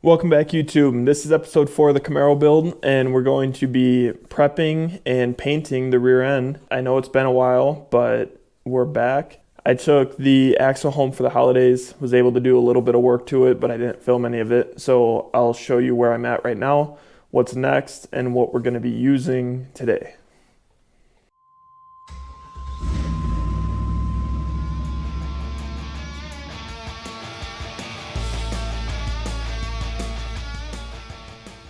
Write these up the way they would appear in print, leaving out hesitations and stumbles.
Welcome back, YouTube. This is episode 4 of the Camaro build, and we're going to be prepping and painting the rear end. I know it's been a while, but we're back. I took the axle home for the holidays, was able to do a little bit of work to it, but I didn't film any of it. So I'll show you where I'm at right now, what's next, and what we're going to be using today.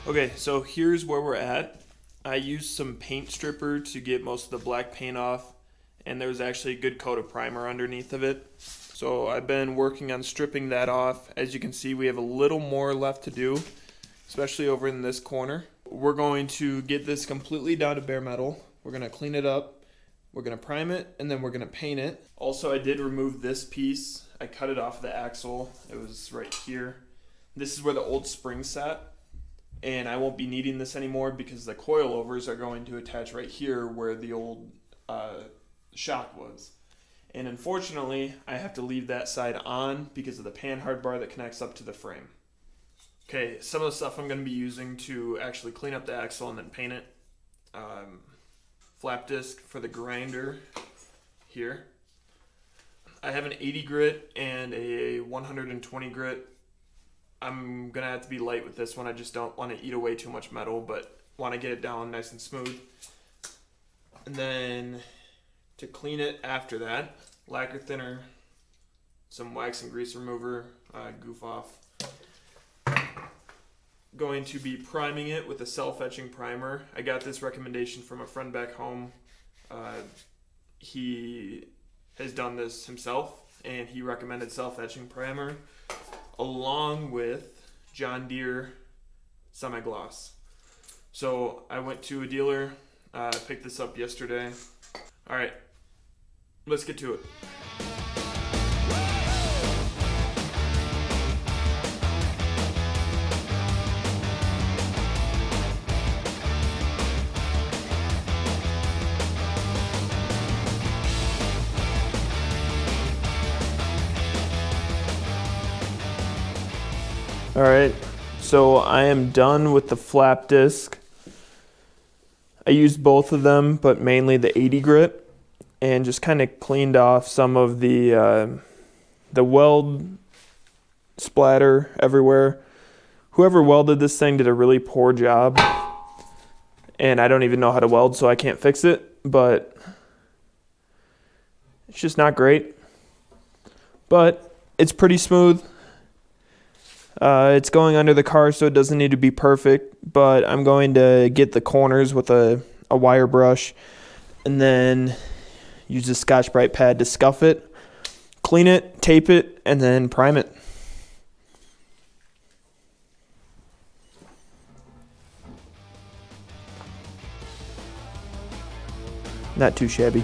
Okay, so here's where we're at. I used some paint stripper to get most of the black paint off, and there was actually a good coat of primer underneath of it. So I've been working on stripping that off. As you can see, we have a little more left to do, especially over in this corner. We're going to get this completely down to bare metal. We're going to clean it up, we're going to prime it, and then we're going to paint it. Also, I did remove this piece. I cut it off the axle. It was right here. This is where the old spring sat. And I won't be needing this anymore because the coilovers are going to attach right here where the old shock was. And unfortunately, I have to leave that side on because of the panhard bar that connects up to the frame. Okay, some of the stuff I'm going to be using to actually clean up the axle and then paint it. Flap disc for the grinder here. I have an 80 grit and a 120 grit. I'm going to have to be light with this one. I just don't want to eat away too much metal, but want to get it down nice and smooth. And then to clean it after that, lacquer thinner, some wax and grease remover, goof off. Going to be priming it with a self-etching primer. I got this recommendation from a friend back home. He has done this himself, and he recommended self-etching primer along with John Deere semi-gloss. So I went to a dealer, picked this up yesterday. All right, let's get to it. All right, so I am done with the flap disc. I used both of them, but mainly the 80 grit, and just kind of cleaned off some of the weld splatter everywhere. Whoever welded this thing did a really poor job, and I don't even know how to weld, so I can't fix it, but it's just not great. But it's pretty smooth. It's going under the car, so it doesn't need to be perfect, but I'm going to get the corners with a wire brush and then use a Scotch-Brite pad to scuff it, clean it, tape it, and then prime it. Not too shabby.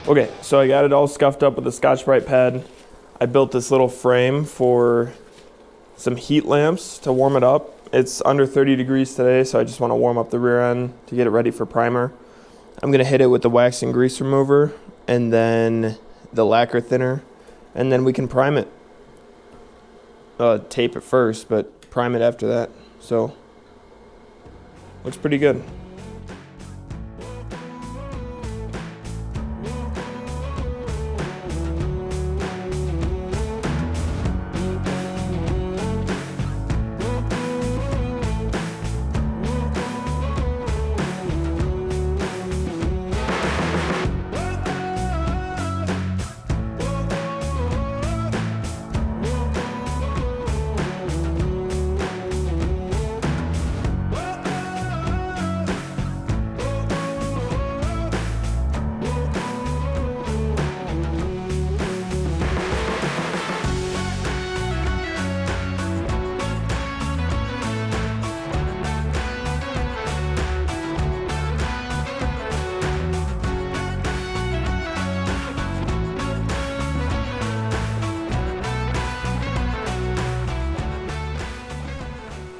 Okay, so I got it all scuffed up with a Scotch-Brite pad. I built this little frame for some heat lamps to warm it up, It's under 30 degrees today, so I just want to warm up the rear end to get it ready for primer. I'm going to hit it with the wax and grease remover and then the lacquer thinner, and then we can prime it. Tape it first, but prime it after that. So, looks pretty good.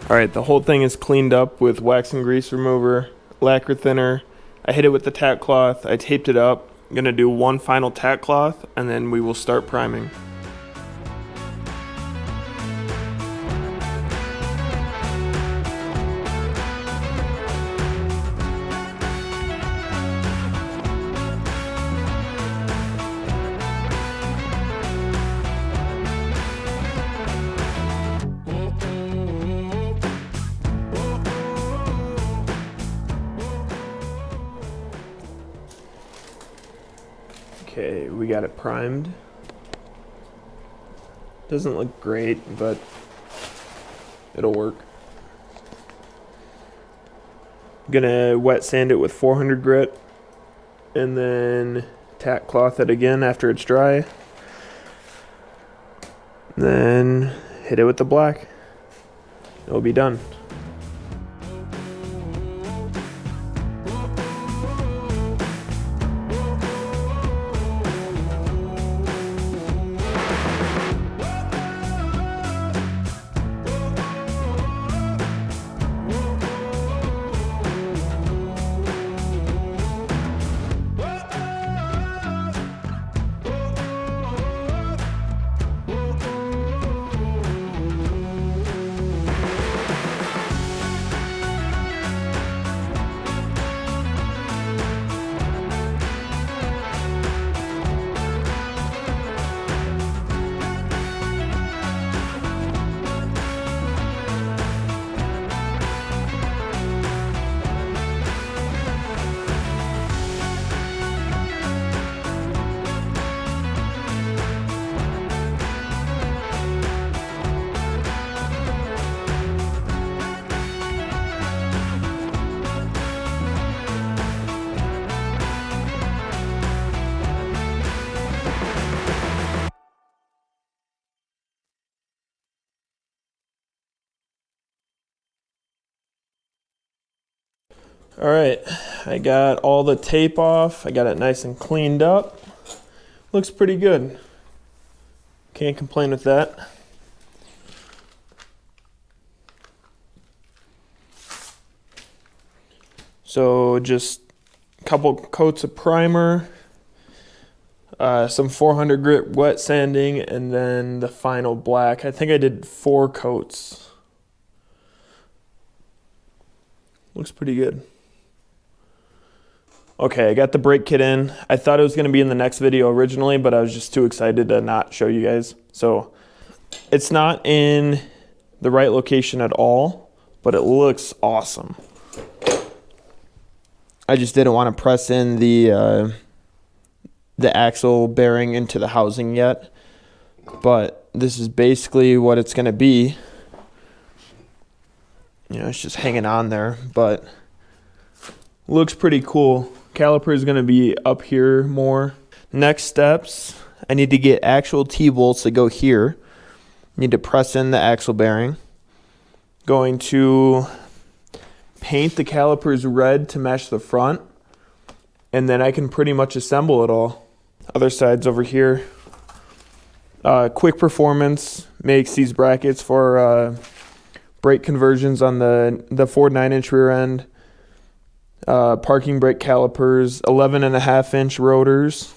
All right, the whole thing is cleaned up with wax and grease remover, lacquer thinner. I hit it with the tack cloth. I taped it up. I'm gonna do one final tack cloth, and then we will start priming. Okay, we got it primed. Doesn't look great, but it'll work. I'm gonna wet sand it with 400 grit and then tack cloth it again after it's dry. Then hit it with the black. It'll be done. All right, I got all the tape off. I got it nice and cleaned up. Looks pretty good. Can't complain with that. So just a couple coats of primer, some 400 grit wet sanding, and then the final black. I think I did 4 coats. Looks pretty good. Okay, I got the brake kit in. I thought it was going to be in the next video originally, but I was just too excited to not show you guys. So it's not in the right location at all, but it looks awesome. I just didn't want to press in the axle bearing into the housing yet, but this is basically what it's going to be. You know, it's just hanging on there, but looks pretty cool. Caliper is going to be up here more. Next steps, I need to get actual T-bolts that go here. Need to press in the axle bearing. Going to paint the calipers red to match the front, and then I can pretty much assemble it all. Other side's over here. Quick Performance makes these brackets for brake conversions on the Ford 9-inch rear end, parking brake calipers, 11.5-inch rotors.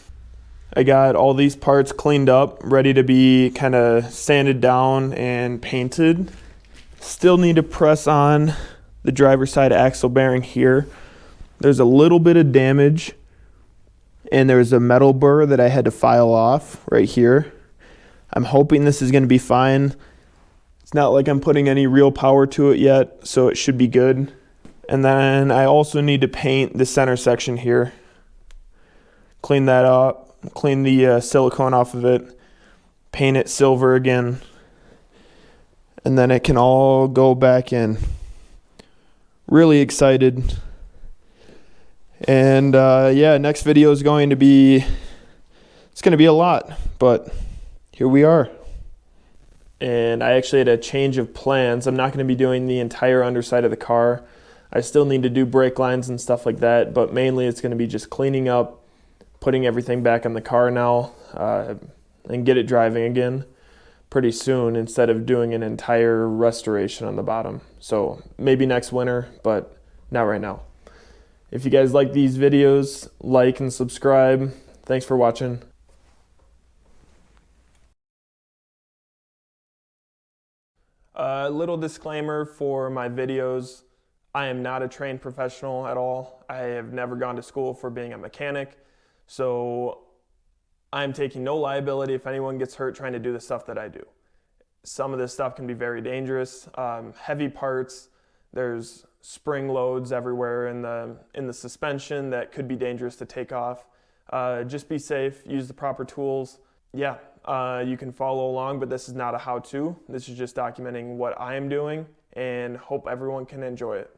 I got all these parts cleaned up, ready to be kind of sanded down and painted. Still need to press on the driver's side axle bearing here. There's a little bit of damage, and there's a metal burr that I had to file off right here. I'm hoping this is going to be fine. It's not like I'm putting any real power to it yet, so it should be good. And then I also need to paint the center section here. Clean that up, clean the silicone off of it, paint it silver again, and then it can all go back in. Really excited. And yeah, next video is going to be, it's going to be a lot, but here we are. And I actually had a change of plans. I'm not going to be doing the entire underside of the car. I still need to do brake lines and stuff like that, but mainly it's going to be just cleaning up, putting everything back on the car now, and get it driving again pretty soon instead of doing an entire restoration on the bottom. So maybe next winter, but not right now. If you guys like these videos, like and subscribe. Thanks for watching. A little disclaimer for my videos. I am not a trained professional at all. I have never gone to school for being a mechanic. So I'm taking no liability if anyone gets hurt trying to do the stuff that I do. Some of this stuff can be very dangerous. Heavy parts, there's spring loads everywhere in the suspension that could be dangerous to take off. Just be safe, use the proper tools. Yeah, you can follow along, but this is not a how-to. This is just documenting what I am doing and hope everyone can enjoy it.